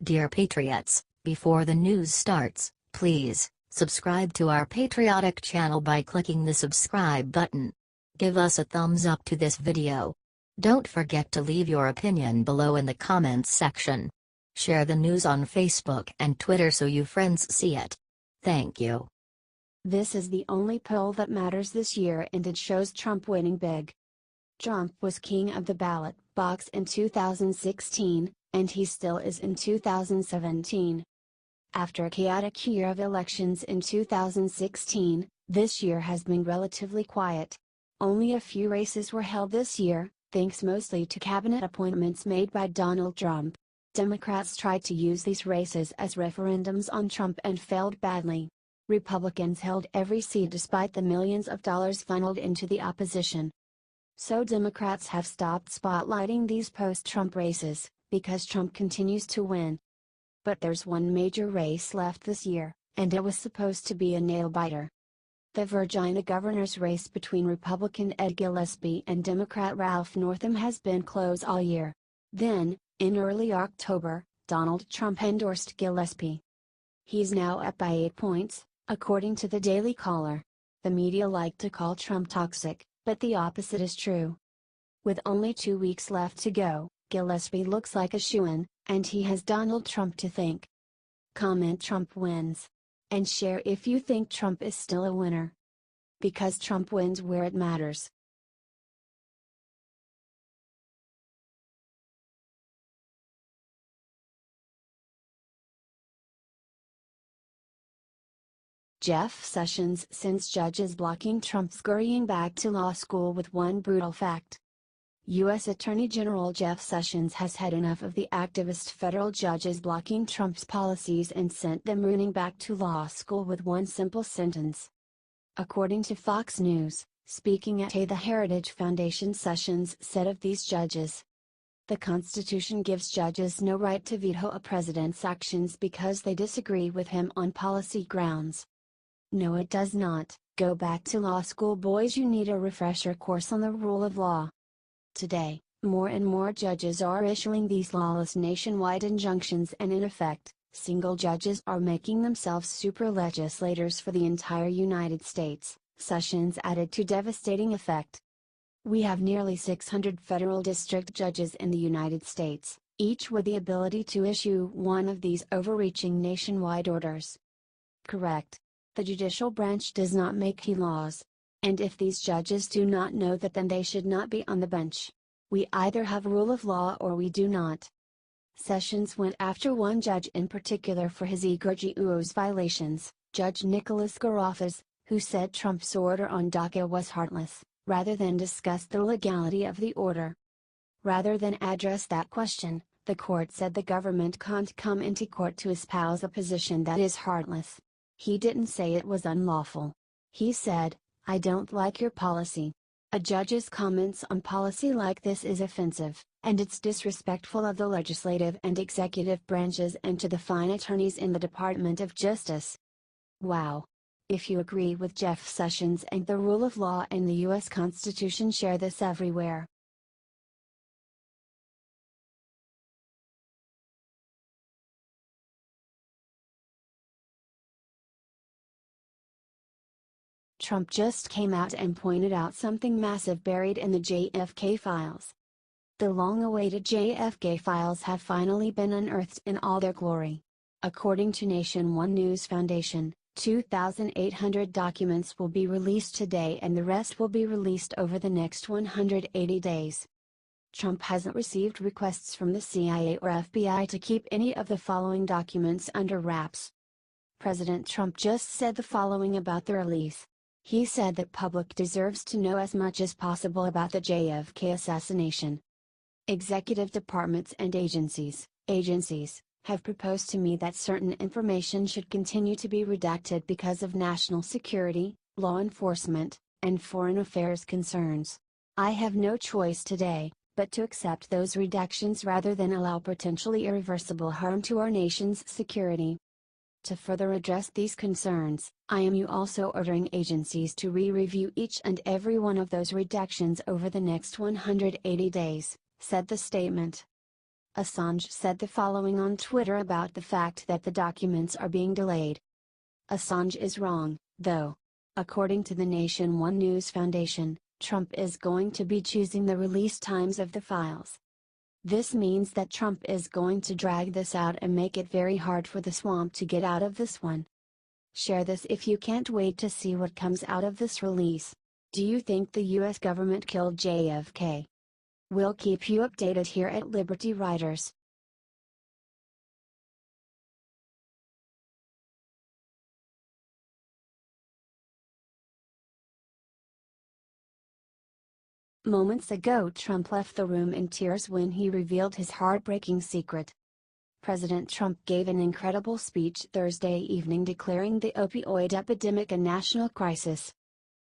Dear Patriots, before the news starts, please subscribe to our patriotic channel by clicking the subscribe button. Give us a thumbs up to this video. Don't forget to leave your opinion below in the comments section. Share the news on Facebook and Twitter so you friends see it. Thank you. This is the only poll that matters this year, and it shows Trump winning big. Trump was king of the ballot box in 2016, and he still is in 2017. After a chaotic year of elections in 2016, this year has been relatively quiet. Only a few races were held this year, thanks mostly to cabinet appointments made by Donald Trump. Democrats tried to use these races as referendums on Trump and failed badly. Republicans held every seat despite the millions of dollars funneled into the opposition. So Democrats have stopped spotlighting these post-Trump races, because Trump continues to win. But there's one major race left this year, and it was supposed to be a nail-biter. The Virgina governor's race between Republican Ed Gillespie and Democrat Ralph Northam has been close all year. Then, in early October, Donald Trump endorsed Gillespie. He's now up by 8 points, according to the Daily Caller. The media like to call Trump toxic, but the opposite is true. With only 2 weeks left to go, Gillespie looks like a shoo-in, and he has Donald Trump to thank. Comment Trump wins. And share if you think Trump is still a winner. Because Trump wins where it matters. Jeff Sessions sends judges blocking Trump scurrying back to law school with one brutal fact. U.S. Attorney General Jeff Sessions has had enough of the activist federal judges blocking Trump's policies and sent them running back to law school with one simple sentence. According to Fox News, speaking at the Heritage Foundation, Sessions said of these judges, "The Constitution gives judges no right to veto a president's actions because they disagree with him on policy grounds. No, it does not. Go back to law school, boys. You need a refresher course on the rule of law." Today, more and more judges are issuing these lawless nationwide injunctions, and in effect, single judges are making themselves super legislators for the entire United States, Sessions added to devastating effect. "We have nearly 600 federal district judges in the United States, each with the ability to issue one of these overreaching nationwide orders. Correct. The judicial branch does not make laws. And if these judges do not know that, then they should not be on the bench. We either have rule of law or we do not." Sessions went after one judge in particular for his egregious violations, Judge Nicholas Garofas, who said Trump's order on DACA was heartless, rather than discuss the legality of the order. Rather than address that question, the court said the government can't come into court to espouse a position that is heartless. He didn't say it was unlawful. He said, "I don't like your policy." A judge's comments on policy like this is offensive, and it's disrespectful of the legislative and executive branches and to the fine attorneys in the Department of Justice. Wow. If you agree with Jeff Sessions and the rule of law and the U.S. Constitution, share this everywhere. Trump just came out and pointed out something massive buried in the JFK Files. The long-awaited JFK Files have finally been unearthed in all their glory. According to Nation One News Foundation, 2,800 documents will be released today and the rest will be released over the next 180 days. Trump hasn't received requests from the CIA or FBI to keep any of the following documents under wraps. President Trump just said the following about the release. He said that public deserves to know as much as possible about the JFK assassination. Executive departments and agencies have proposed to me that certain information should continue to be redacted because of national security, law enforcement, and foreign affairs concerns. I have no choice today, but to accept those redactions rather than allow potentially irreversible harm to our nation's security. To further address these concerns, I am also ordering agencies to re-review each and every one of those redactions over the next 180 days, said the statement. Assange said the following on Twitter about the fact that the documents are being delayed. Assange is wrong, though. According to the Nation One News Foundation, Trump is going to be choosing the release times of the files. This means that Trump is going to drag this out and make it very hard for the swamp to get out of this one. Share this if you can't wait to see what comes out of this release. Do you think the US government killed JFK? We'll keep you updated here at Liberty Writers. Moments ago, Trump left the room in tears when he revealed his heartbreaking secret. President Trump gave an incredible speech Thursday evening declaring the opioid epidemic a national crisis.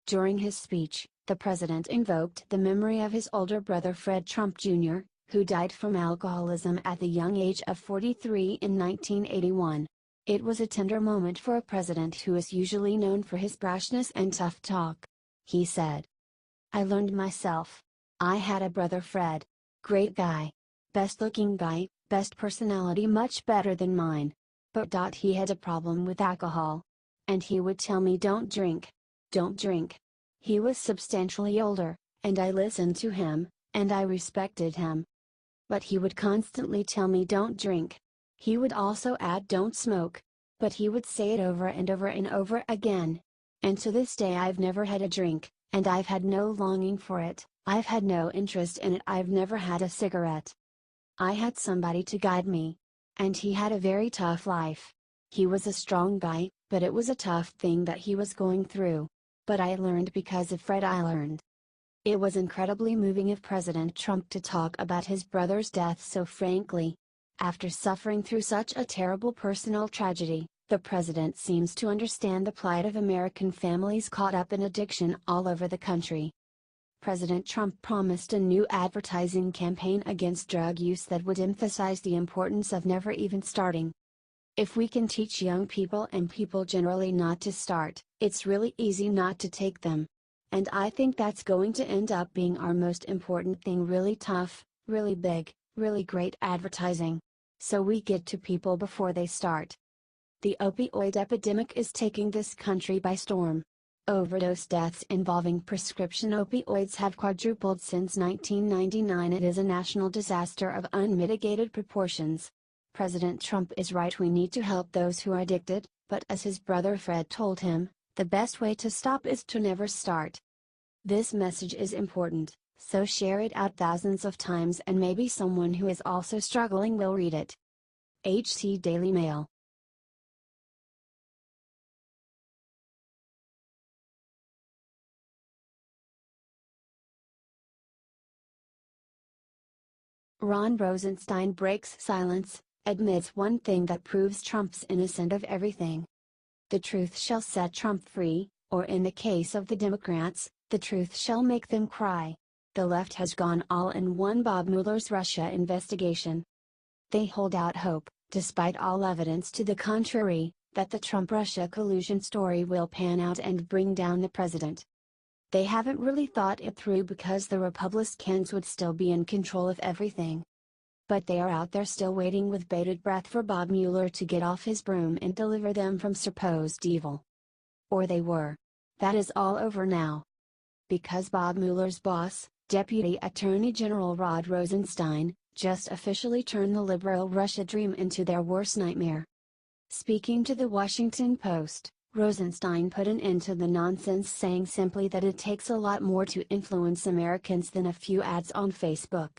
During his speech, the president invoked the memory of his older brother Fred Trump Jr., who died from alcoholism at the young age of 43 in 1981. It was a tender moment for a president who is usually known for his brashness and tough talk. He said, "I learned myself. I had a brother Fred. Great guy. Best looking guy, best personality, much better than mine. But he had a problem with alcohol. And he would tell me don't drink. Don't drink." He was substantially older, and I listened to him, and I respected him. But he would constantly tell me don't drink. He would also add don't smoke. But he would say it over and over and over again. And to this day I've never had a drink, and I've had no longing for it, I've had no interest in it, I've never had a cigarette. I had somebody to guide me. And he had a very tough life. He was a strong guy, but it was a tough thing that he was going through. But I learned because of Fred. I learned. It was incredibly moving of President Trump to talk about his brother's death so frankly. After suffering through such a terrible personal tragedy, the president seems to understand the plight of American families caught up in addiction all over the country. President Trump promised a new advertising campaign against drug use that would emphasize the importance of never even starting. If we can teach young people and people generally not to start, it's really easy not to take them. And I think that's going to end up being our most important thing, really tough, really big, really great advertising. So we get to people before they start. The opioid epidemic is taking this country by storm. Overdose deaths involving prescription opioids have quadrupled since 1999. It is a national disaster of unmitigated proportions. President Trump is right, we need to help those who are addicted, but as his brother Fred told him, the best way to stop is to never start. This message is important, so share it out thousands of times and maybe someone who is also struggling will read it. HT Daily Mail. Ron Rosenstein breaks silence, admits one thing that proves Trump's innocent of everything. The truth shall set Trump free, or in the case of the Democrats, the truth shall make them cry. The left has gone all in on Bob Mueller's Russia investigation. They hold out hope, despite all evidence to the contrary, that the Trump-Russia collusion story will pan out and bring down the president. They haven't really thought it through because the Republicans would still be in control of everything. But they are out there still waiting with bated breath for Bob Mueller to get off his broom and deliver them from supposed evil. Or they were. That is all over now. Because Bob Mueller's boss, Deputy Attorney General Rod Rosenstein, just officially turned the liberal Russia dream into their worst nightmare. Speaking to the Washington Post, Rosenstein put an end to the nonsense, saying simply that it takes a lot more to influence Americans than a few ads on Facebook.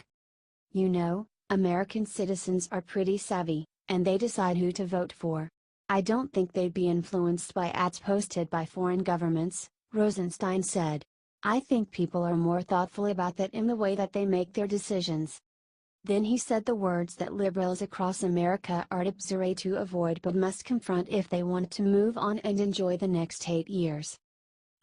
You know, American citizens are pretty savvy, and they decide who to vote for. I don't think they'd be influenced by ads posted by foreign governments, Rosenstein said. I think people are more thoughtful about that in the way that they make their decisions. Then he said the words that liberals across America are desperate to avoid but must confront if they want to move on and enjoy the next 8 years.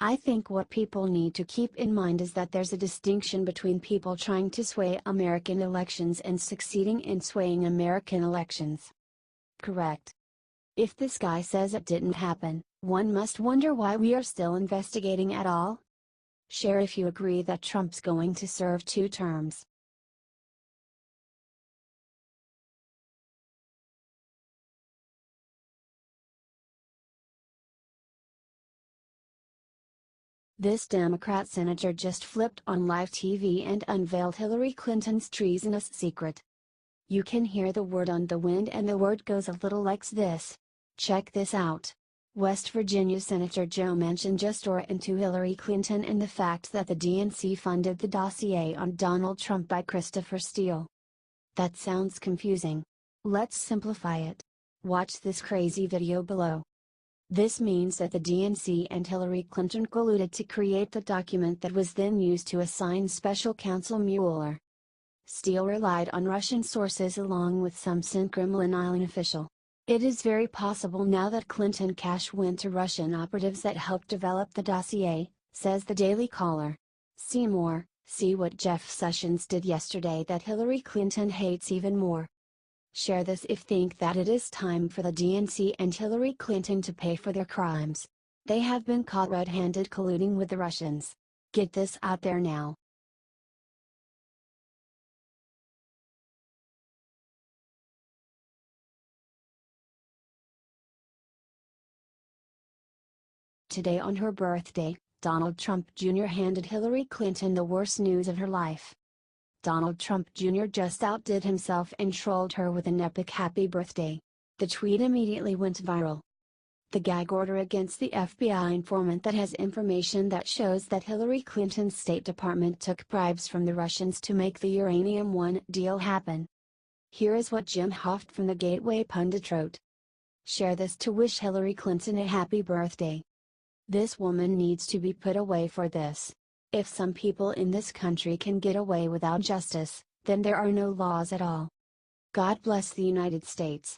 I think what people need to keep in mind is that there's a distinction between people trying to sway American elections and succeeding in swaying American elections. Correct. If this guy says it didn't happen, one must wonder why we are still investigating at all. Share if you agree that Trump's going to serve 2 terms. This Democrat senator just flipped on live TV and unveiled Hillary Clinton's treasonous secret. You can hear the word on the wind, and the word goes a little like this. Check this out. West Virginia Senator Joe Manchin just tore into Hillary Clinton and the fact that the DNC funded the dossier on Donald Trump by Christopher Steele. That sounds confusing. Let's simplify it. Watch this crazy video below. This means that the DNC and Hillary Clinton colluded to create the document that was then used to assign Special Counsel Mueller. Steele relied on Russian sources along with some Kremlin official. It is very possible now that Clinton cash went to Russian operatives that helped develop the dossier, says the Daily Caller. See more, see what Jeff Sessions did yesterday that Hillary Clinton hates even more. Share this if think that it is time for the DNC and Hillary Clinton to pay for their crimes. They have been caught red-handed colluding with the Russians. Get this out there now. Today on her birthday, Donald Trump Jr. handed Hillary Clinton the worst news of her life. Donald Trump Jr. just outdid himself and trolled her with an epic happy birthday. The tweet immediately went viral. The gag order against the FBI informant that has information that shows that Hillary Clinton's State Department took bribes from the Russians to make the Uranium One deal happen. Here is what Jim Hoft from the Gateway Pundit wrote. Share this to wish Hillary Clinton a happy birthday. This woman needs to be put away for this. If some people in this country can get away without justice, then there are no laws at all. God bless the United States.